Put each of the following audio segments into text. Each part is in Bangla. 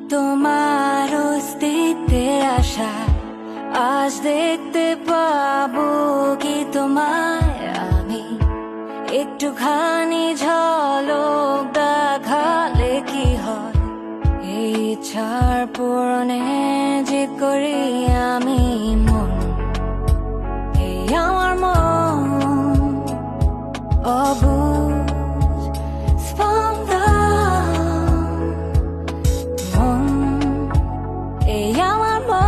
তোমার অস্তিত্বের আশা আজ দেখতে পাবো কি তোমায় আমি একটুখানি ঝলক দেখালে কি হয় এই ইচ্ছার পূরণে জিদ করি আমি মন এই আমার মন অবুঝ স্পন্দন মন এই আমার মন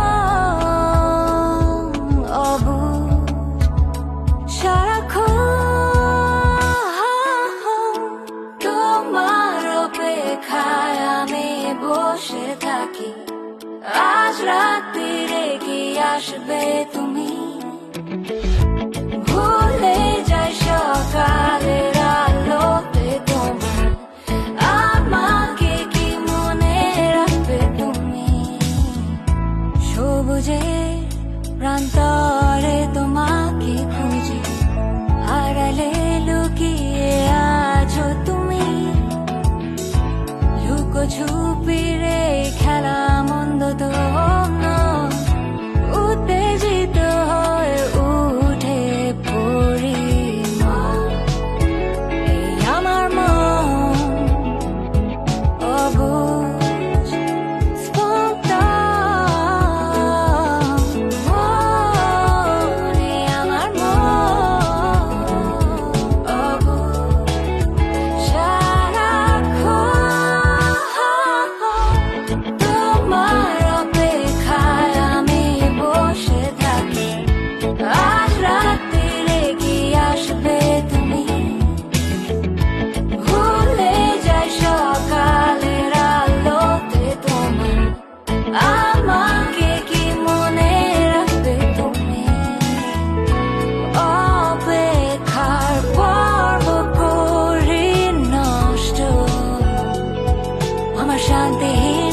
অবুঝ সারাক্ষণ তোমার অপেক্ষায় আমি বসে থাকি আজ রাত্রিরে কি আসবে তুমি ভুলে যাই সকালের আলোতে তোমার আমাকে কি মনে রাখবে তুমি সবুজের প্রান্তরে তোমাকে খুঁজে হারালে লুকিয়ে আছো তুমি লুকোছুপিরে খেলা মন্দ তো নয় উত্তেজিত হয়ে উঠে পড়ি এই আমার মন অবুঝ স্পন্দন মন এই আমার মন অবুঝ সারাক্ষণ তোমার অপেক্ষায় আমি বসে থাকি আজ রাত্রিরে কি আসবে তুমি ভুলে যাই সকালের আলোতে তোমার আমাকে কি মনে রাখবে তুমি অপেক্ষার পর্ব করি নষ্ট আমার শান্তিহীন